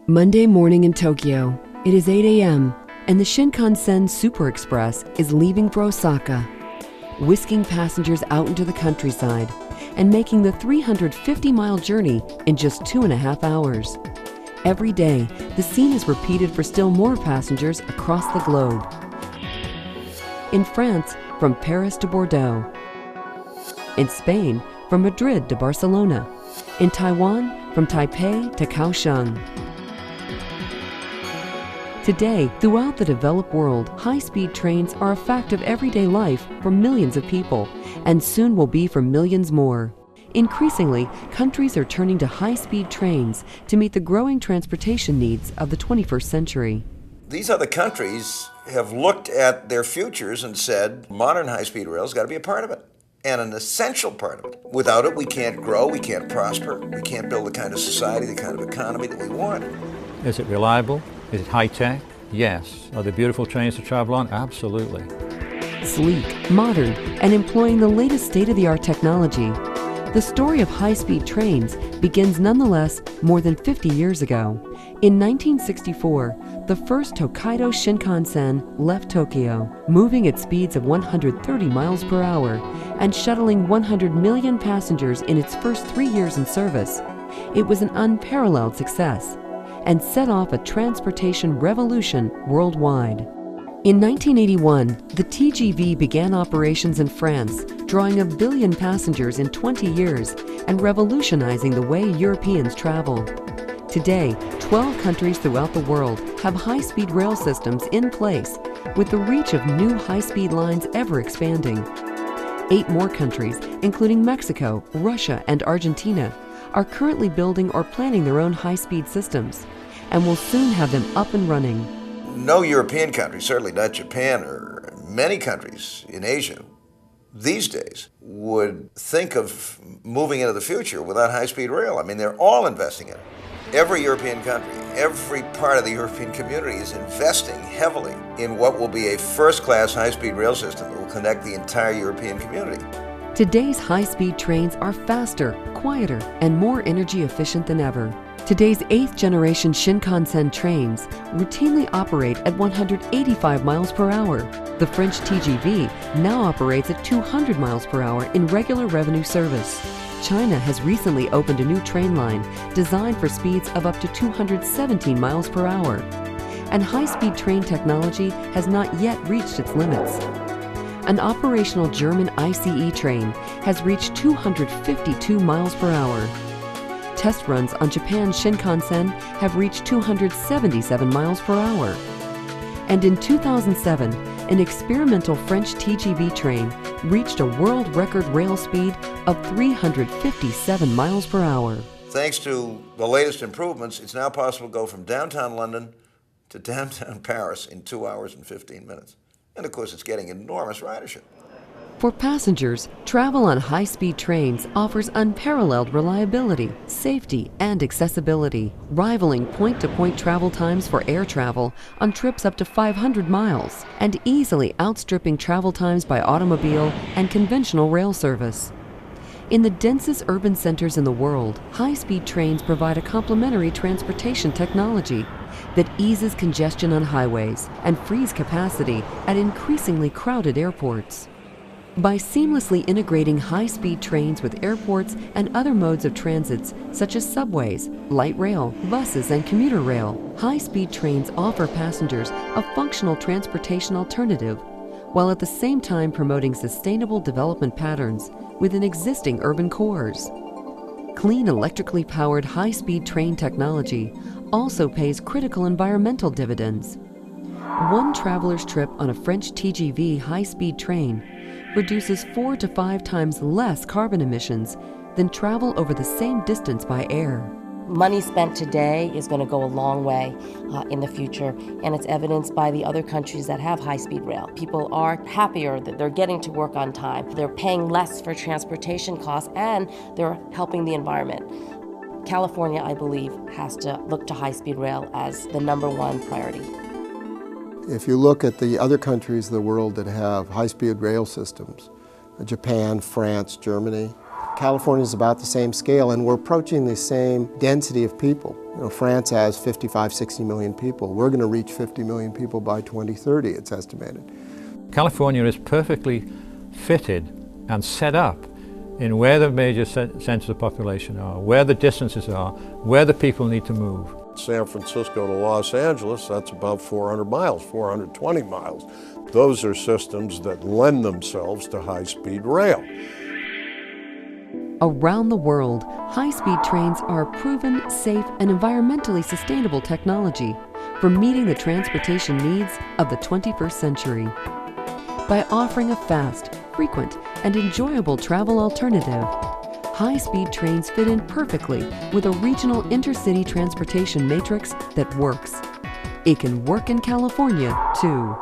Monday morning in Tokyo. It is 8 a.m. and the Shinkansen Super Express is leaving for Osaka, whisking passengers out into the countryside and making the 350-mile journey in just 2.5 hours. Every day, the scene is repeated for still more passengers across the globe. In France, from Paris to Bordeaux. In Spain, from Madrid to Barcelona. In Taiwan, from Taipei to Kaohsiung. Today, throughout the developed world, high-speed trains are a fact of everyday life for millions of people, and soon will be for millions more. Increasingly, countries are turning to high-speed trains to meet the growing transportation needs of the 21st century. These other countries have looked at their futures and said, modern high-speed rail's got to be a part of it, and an essential part of it. Without it, we can't grow, we can't prosper, we can't build the kind of society, the kind of economy that we want. Is it reliable? Is it high-tech? Yes. Are there beautiful trains to travel on? Absolutely. Sleek, modern, and employing the latest state-of-the-art technology, the story of high-speed trains begins nonetheless more than 50 years ago. In 1964, the first Tokaido Shinkansen left Tokyo, moving at speeds of 130 miles per hour and shuttling 100 million passengers in its first 3 years in service. It was an unparalleled success and set off a transportation revolution worldwide. In 1981, the TGV began operations in France, drawing 1 billion passengers in 20 years and revolutionizing the way Europeans travel. Today, 12 countries throughout the world have high-speed rail systems in place, with the reach of new high-speed lines ever expanding. 8 more countries, including Mexico, Russia, and Argentina, are currently building or planning their own high-speed systems, and will soon have them up and running. No European country, certainly not Japan or many countries in Asia, these days would think of moving into the future without high-speed rail. I mean, they're all investing in it. Every European country, every part of the European community is investing heavily in what will be a first-class high-speed rail system that will connect the entire European community. Today's high-speed trains are faster, quieter, and more energy efficient than ever. Today's 8th generation Shinkansen trains routinely operate at 185 miles per hour. The French TGV now operates at 200 miles per hour in regular revenue service. China has recently opened a new train line designed for speeds of up to 217 miles per hour. And high-speed train technology has not yet reached its limits. An operational German ICE train has reached 252 miles per hour. Test runs on Japan's Shinkansen have reached 277 miles per hour. And in 2007, an experimental French TGV train reached a world record rail speed of 357 miles per hour. Thanks to the latest improvements, it's now possible to go from downtown London to downtown Paris in 2 hours and 15 minutes. And of course, it's getting enormous ridership. For passengers, travel on high-speed trains offers unparalleled reliability, safety, and accessibility, rivaling point-to-point travel times for air travel on trips up to 500 miles, and easily outstripping travel times by automobile and conventional rail service. In the densest urban centers in the world, high-speed trains provide a complementary transportation technology that eases congestion on highways and frees capacity at increasingly crowded airports. By seamlessly integrating high-speed trains with airports and other modes of transits such as subways, light rail, buses, and commuter rail, high-speed trains offer passengers a functional transportation alternative, while at the same time promoting sustainable development patterns within existing urban cores. Clean electrically powered high-speed train technology also pays critical environmental dividends. One traveler's trip on a French TGV high-speed train reduces 4 to 5 times less carbon emissions than travel over the same distance by air. Money spent today is going to go a long way in the future, and it's evidenced by the other countries that have high-speed rail. People are happier that they're getting to work on time, they're paying less for transportation costs, and they're helping the environment. California, I believe, has to look to high-speed rail as the #1 priority. If you look at the other countries of the world that have high-speed rail systems, Japan, France, Germany, California is about the same scale, and we're approaching the same density of people. France has 55, 60 million people. We're going to reach 50 million people by 2030, it's estimated. California is perfectly fitted and set up in where the major centers of population are, where the distances are, where the people need to move. San Francisco to Los Angeles, that's about 400 miles, 420 miles. Those are systems that lend themselves to high-speed rail. Around the world, high-speed trains are proven, safe, and environmentally sustainable technology for meeting the transportation needs of the 21st century. By offering a fast, frequent, and enjoyable travel alternative, high-speed trains fit in perfectly with a regional intercity transportation matrix that works. It can work in California, too.